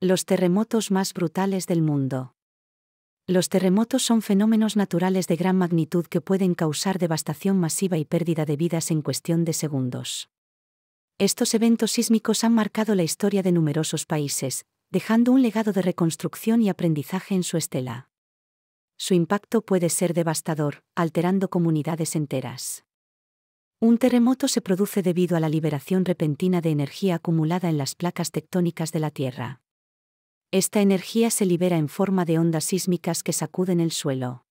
Los terremotos más brutales del mundo. Los terremotos son fenómenos naturales de gran magnitud que pueden causar devastación masiva y pérdida de vidas en cuestión de segundos. Estos eventos sísmicos han marcado la historia de numerosos países, dejando un legado de reconstrucción y aprendizaje en su estela. Su impacto puede ser devastador, alterando comunidades enteras. Un terremoto se produce debido a la liberación repentina de energía acumulada en las placas tectónicas de la Tierra. Esta energía se libera en forma de ondas sísmicas que sacuden el suelo.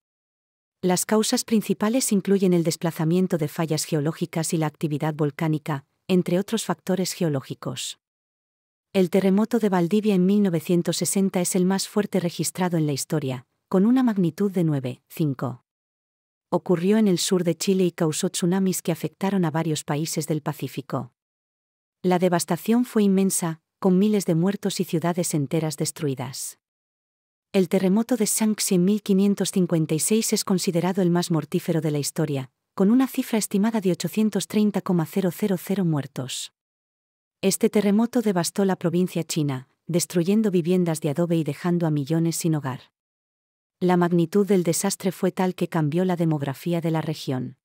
Las causas principales incluyen el desplazamiento de fallas geológicas y la actividad volcánica, entre otros factores geológicos. El terremoto de Valdivia en 1960 es el más fuerte registrado en la historia, con una magnitud de 9,5. Ocurrió en el sur de Chile y causó tsunamis que afectaron a varios países del Pacífico. La devastación fue inmensa, con miles de muertos y ciudades enteras destruidas. El terremoto de Shanxi en 1556 es considerado el más mortífero de la historia, con una cifra estimada de 830,000 muertos. Este terremoto devastó la provincia china, destruyendo viviendas de adobe y dejando a millones sin hogar. La magnitud del desastre fue tal que cambió la demografía de la región.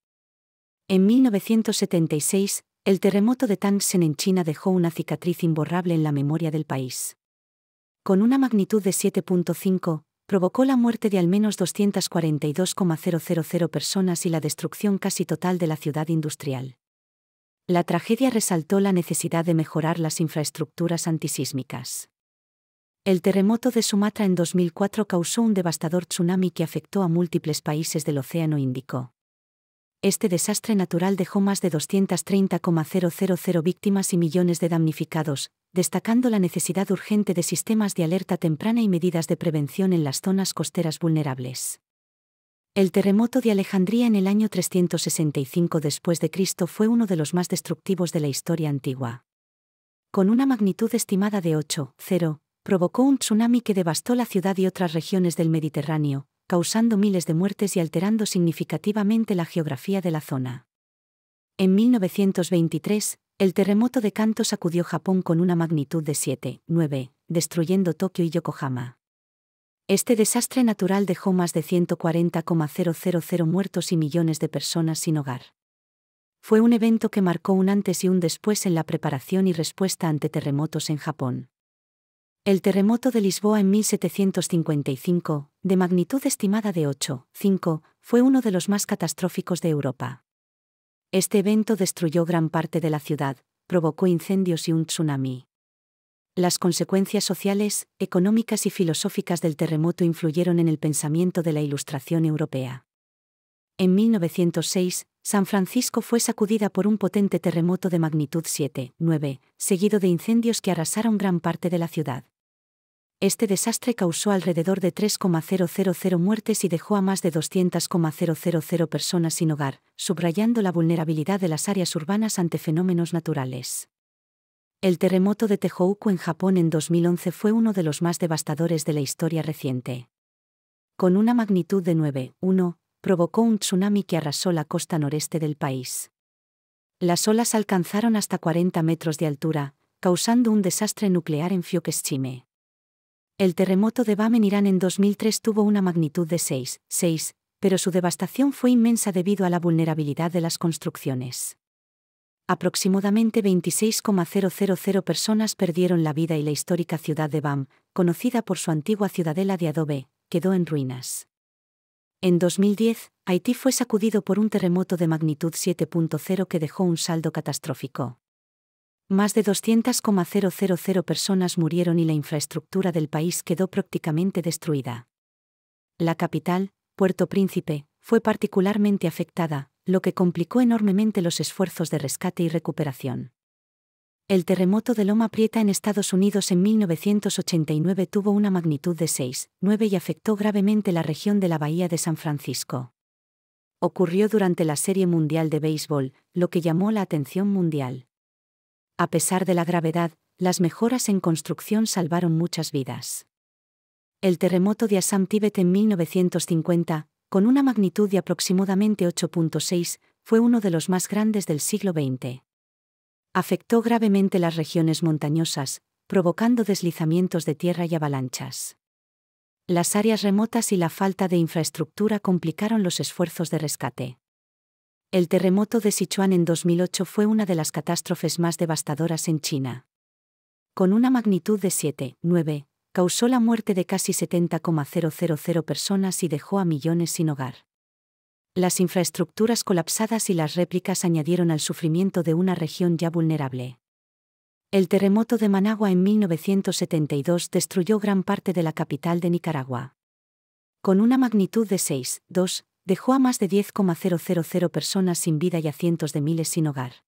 En 1976, el terremoto de Tangshan en China dejó una cicatriz imborrable en la memoria del país. Con una magnitud de 7,5, provocó la muerte de al menos 242,000 personas y la destrucción casi total de la ciudad industrial. La tragedia resaltó la necesidad de mejorar las infraestructuras antisísmicas. El terremoto de Sumatra en 2004 causó un devastador tsunami que afectó a múltiples países del Océano Índico. Este desastre natural dejó más de 230,000 víctimas y millones de damnificados, destacando la necesidad urgente de sistemas de alerta temprana y medidas de prevención en las zonas costeras vulnerables. El terremoto de Alejandría en el año 365 después de Cristo fue uno de los más destructivos de la historia antigua. Con una magnitud estimada de 8,0, provocó un tsunami que devastó la ciudad y otras regiones del Mediterráneo, causando miles de muertes y alterando significativamente la geografía de la zona. En 1923, el terremoto de Kanto sacudió Japón con una magnitud de 7,9, destruyendo Tokio y Yokohama. Este desastre natural dejó más de 140,000 muertos y millones de personas sin hogar. Fue un evento que marcó un antes y un después en la preparación y respuesta ante terremotos en Japón. El terremoto de Lisboa en 1755, de magnitud estimada de 8,5, fue uno de los más catastróficos de Europa. Este evento destruyó gran parte de la ciudad, provocó incendios y un tsunami. Las consecuencias sociales, económicas y filosóficas del terremoto influyeron en el pensamiento de la Ilustración europea. En 1906, San Francisco fue sacudida por un potente terremoto de magnitud 7,9, seguido de incendios que arrasaron gran parte de la ciudad. Este desastre causó alrededor de 3,000 muertes y dejó a más de 200,000 personas sin hogar, subrayando la vulnerabilidad de las áreas urbanas ante fenómenos naturales. El terremoto de Tohoku en Japón en 2011 fue uno de los más devastadores de la historia reciente. Con una magnitud de 9,1, provocó un tsunami que arrasó la costa noreste del país. Las olas alcanzaron hasta 40 metros de altura, causando un desastre nuclear en Fukushima. El terremoto de Bam en Irán en 2003 tuvo una magnitud de 6,6, pero su devastación fue inmensa debido a la vulnerabilidad de las construcciones. Aproximadamente 26,000 personas perdieron la vida y la histórica ciudad de Bam, conocida por su antigua ciudadela de adobe, quedó en ruinas. En 2010, Haití fue sacudido por un terremoto de magnitud 7,0 que dejó un saldo catastrófico. Más de 200,000 personas murieron y la infraestructura del país quedó prácticamente destruida. La capital, Puerto Príncipe, fue particularmente afectada, lo que complicó enormemente los esfuerzos de rescate y recuperación. El terremoto de Loma Prieta en Estados Unidos en 1989 tuvo una magnitud de 6,9 y afectó gravemente la región de la Bahía de San Francisco. Ocurrió durante la Serie Mundial de Béisbol, lo que llamó la atención mundial. A pesar de la gravedad, las mejoras en construcción salvaron muchas vidas. El terremoto de Assam-Tíbet en 1950, con una magnitud de aproximadamente 8,6, fue uno de los más grandes del siglo XX. Afectó gravemente las regiones montañosas, provocando deslizamientos de tierra y avalanchas. Las áreas remotas y la falta de infraestructura complicaron los esfuerzos de rescate. El terremoto de Sichuan en 2008 fue una de las catástrofes más devastadoras en China. Con una magnitud de 7,9, causó la muerte de casi 70,000 personas y dejó a millones sin hogar. Las infraestructuras colapsadas y las réplicas añadieron al sufrimiento de una región ya vulnerable. El terremoto de Managua en 1972 destruyó gran parte de la capital de Nicaragua. Con una magnitud de 6,2, dejó a más de 10,000 personas sin vida y a cientos de miles sin hogar.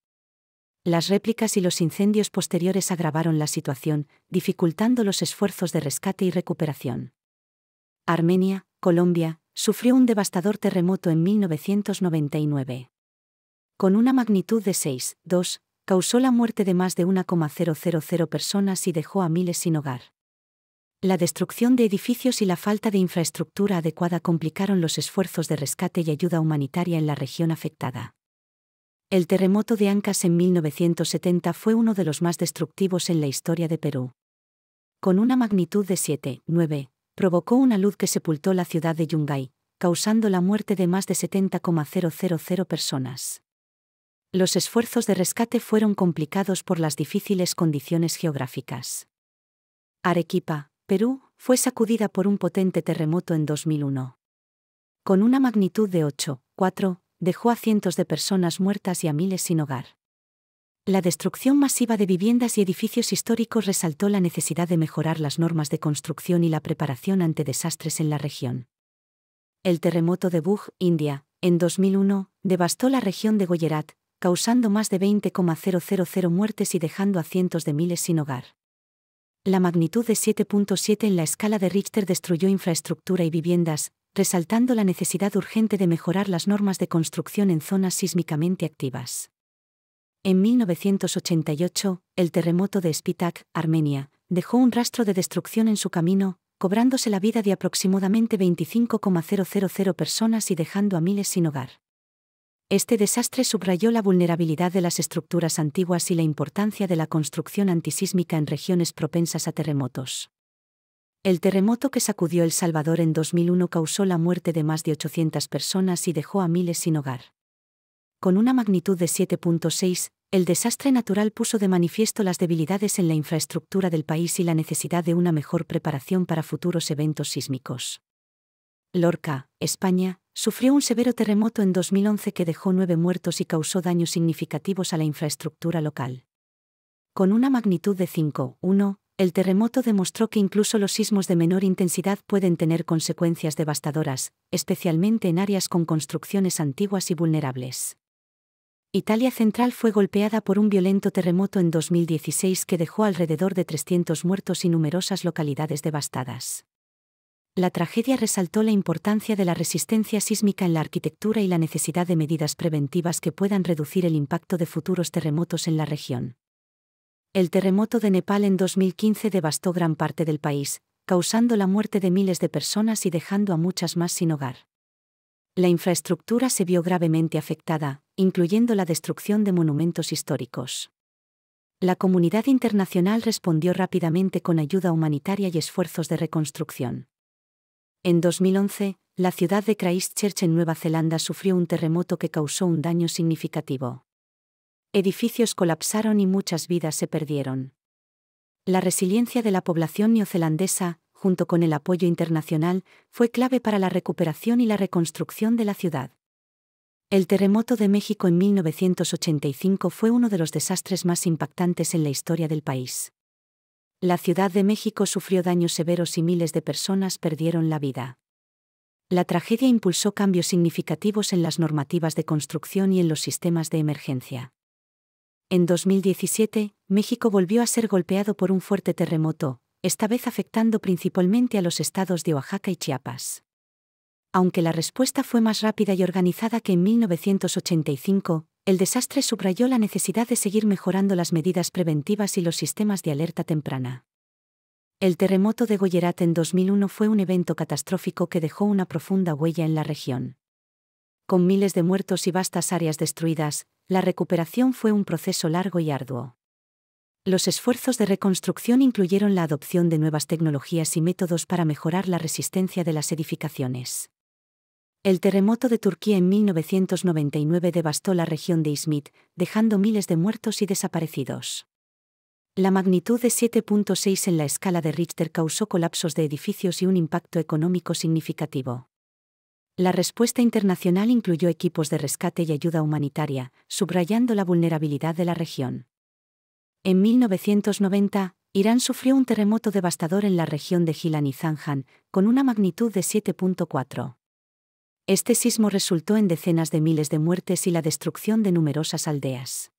Las réplicas y los incendios posteriores agravaron la situación, dificultando los esfuerzos de rescate y recuperación. Armenia, Colombia, sufrió un devastador terremoto en 1999. Con una magnitud de 6,2, causó la muerte de más de 1,000 personas y dejó a miles sin hogar. La destrucción de edificios y la falta de infraestructura adecuada complicaron los esfuerzos de rescate y ayuda humanitaria en la región afectada. El terremoto de Ancash en 1970 fue uno de los más destructivos en la historia de Perú. Con una magnitud de 7,9, provocó una luz que sepultó la ciudad de Yungay, causando la muerte de más de 70,000 personas. Los esfuerzos de rescate fueron complicados por las difíciles condiciones geográficas. Arequipa, Perú, fue sacudida por un potente terremoto en 2001. Con una magnitud de 8,4, dejó a cientos de personas muertas y a miles sin hogar. La destrucción masiva de viviendas y edificios históricos resaltó la necesidad de mejorar las normas de construcción y la preparación ante desastres en la región. El terremoto de Bhuj, India, en 2001, devastó la región de Gujarat, causando más de 20,000 muertes y dejando a cientos de miles sin hogar. La magnitud de 7,7 en la escala de Richter destruyó infraestructura y viviendas, resaltando la necesidad urgente de mejorar las normas de construcción en zonas sísmicamente activas. En 1988, el terremoto de Spitak, Armenia, dejó un rastro de destrucción en su camino, cobrándose la vida de aproximadamente 25,000 personas y dejando a miles sin hogar. Este desastre subrayó la vulnerabilidad de las estructuras antiguas y la importancia de la construcción antisísmica en regiones propensas a terremotos. El terremoto que sacudió El Salvador en 2001 causó la muerte de más de 800 personas y dejó a miles sin hogar. Con una magnitud de 7,6, el desastre natural puso de manifiesto las debilidades en la infraestructura del país y la necesidad de una mejor preparación para futuros eventos sísmicos. Lorca, España, sufrió un severo terremoto en 2011 que dejó 9 muertos y causó daños significativos a la infraestructura local. Con una magnitud de 5,1, el terremoto demostró que incluso los sismos de menor intensidad pueden tener consecuencias devastadoras, especialmente en áreas con construcciones antiguas y vulnerables. Italia Central fue golpeada por un violento terremoto en 2016 que dejó alrededor de 300 muertos y numerosas localidades devastadas. La tragedia resaltó la importancia de la resistencia sísmica en la arquitectura y la necesidad de medidas preventivas que puedan reducir el impacto de futuros terremotos en la región. El terremoto de Nepal en 2015 devastó gran parte del país, causando la muerte de miles de personas y dejando a muchas más sin hogar. La infraestructura se vio gravemente afectada, incluyendo la destrucción de monumentos históricos. La comunidad internacional respondió rápidamente con ayuda humanitaria y esfuerzos de reconstrucción. En 2011, la ciudad de Christchurch en Nueva Zelanda sufrió un terremoto que causó un daño significativo. Edificios colapsaron y muchas vidas se perdieron. La resiliencia de la población neozelandesa, junto con el apoyo internacional, fue clave para la recuperación y la reconstrucción de la ciudad. El terremoto de México en 1985 fue uno de los desastres más impactantes en la historia del país. La Ciudad de México sufrió daños severos y miles de personas perdieron la vida. La tragedia impulsó cambios significativos en las normativas de construcción y en los sistemas de emergencia. En 2017, México volvió a ser golpeado por un fuerte terremoto, esta vez afectando principalmente a los estados de Oaxaca y Chiapas. Aunque la respuesta fue más rápida y organizada que en 1985, el desastre subrayó la necesidad de seguir mejorando las medidas preventivas y los sistemas de alerta temprana. El terremoto de Gujarat en 2001 fue un evento catastrófico que dejó una profunda huella en la región. Con miles de muertos y vastas áreas destruidas, la recuperación fue un proceso largo y arduo. Los esfuerzos de reconstrucción incluyeron la adopción de nuevas tecnologías y métodos para mejorar la resistencia de las edificaciones. El terremoto de Turquía en 1999 devastó la región de İzmit, dejando miles de muertos y desaparecidos. La magnitud de 7.6 en la escala de Richter causó colapsos de edificios y un impacto económico significativo. La respuesta internacional incluyó equipos de rescate y ayuda humanitaria, subrayando la vulnerabilidad de la región. En 1990, Irán sufrió un terremoto devastador en la región de Gilan y Zanjan, con una magnitud de 7.4. Este sismo resultó en decenas de miles de muertes y la destrucción de numerosas aldeas.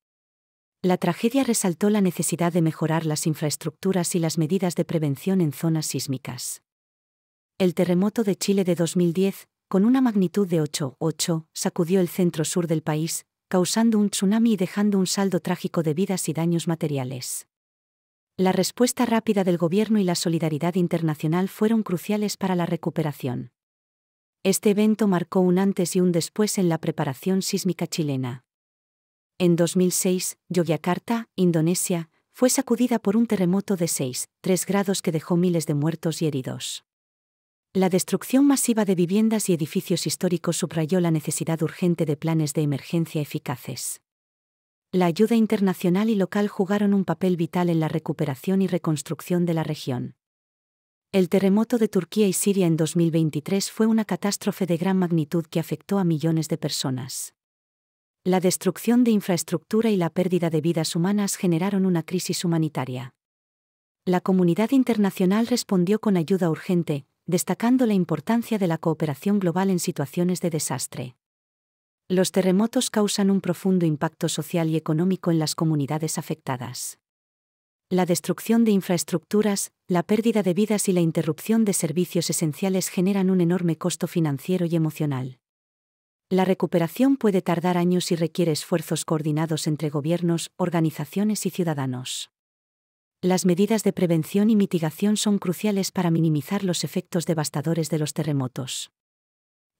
La tragedia resaltó la necesidad de mejorar las infraestructuras y las medidas de prevención en zonas sísmicas. El terremoto de Chile de 2010, con una magnitud de 8.8, sacudió el centro-sur del país, causando un tsunami y dejando un saldo trágico de vidas y daños materiales. La respuesta rápida del gobierno y la solidaridad internacional fueron cruciales para la recuperación. Este evento marcó un antes y un después en la preparación sísmica chilena. En 2006, Yogyakarta, Indonesia, fue sacudida por un terremoto de 6.3 grados que dejó miles de muertos y heridos. La destrucción masiva de viviendas y edificios históricos subrayó la necesidad urgente de planes de emergencia eficaces. La ayuda internacional y local jugaron un papel vital en la recuperación y reconstrucción de la región. El terremoto de Turquía y Siria en 2023 fue una catástrofe de gran magnitud que afectó a millones de personas. La destrucción de infraestructura y la pérdida de vidas humanas generaron una crisis humanitaria. La comunidad internacional respondió con ayuda urgente, destacando la importancia de la cooperación global en situaciones de desastre. Los terremotos causan un profundo impacto social y económico en las comunidades afectadas. La destrucción de infraestructuras, la pérdida de vidas y la interrupción de servicios esenciales generan un enorme costo financiero y emocional. La recuperación puede tardar años y requiere esfuerzos coordinados entre gobiernos, organizaciones y ciudadanos. Las medidas de prevención y mitigación son cruciales para minimizar los efectos devastadores de los terremotos.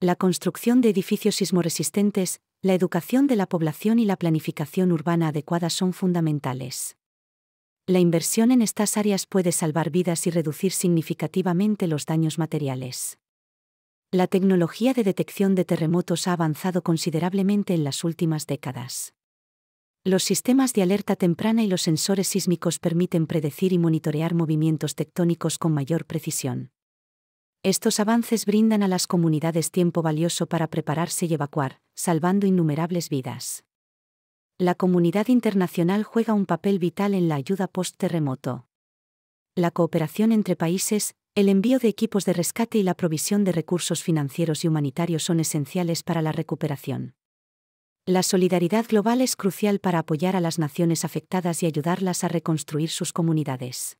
La construcción de edificios sismoresistentes, la educación de la población y la planificación urbana adecuada son fundamentales. La inversión en estas áreas puede salvar vidas y reducir significativamente los daños materiales. La tecnología de detección de terremotos ha avanzado considerablemente en las últimas décadas. Los sistemas de alerta temprana y los sensores sísmicos permiten predecir y monitorear movimientos tectónicos con mayor precisión. Estos avances brindan a las comunidades tiempo valioso para prepararse y evacuar, salvando innumerables vidas. La comunidad internacional juega un papel vital en la ayuda post-terremoto. La cooperación entre países, el envío de equipos de rescate y la provisión de recursos financieros y humanitarios son esenciales para la recuperación. La solidaridad global es crucial para apoyar a las naciones afectadas y ayudarlas a reconstruir sus comunidades.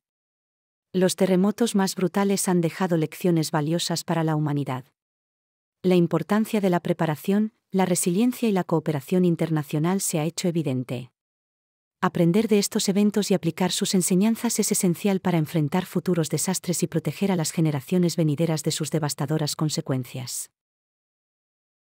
Los terremotos más brutales han dejado lecciones valiosas para la humanidad. La importancia de la preparación, la resiliencia y la cooperación internacional se ha hecho evidente. Aprender de estos eventos y aplicar sus enseñanzas es esencial para enfrentar futuros desastres y proteger a las generaciones venideras de sus devastadoras consecuencias.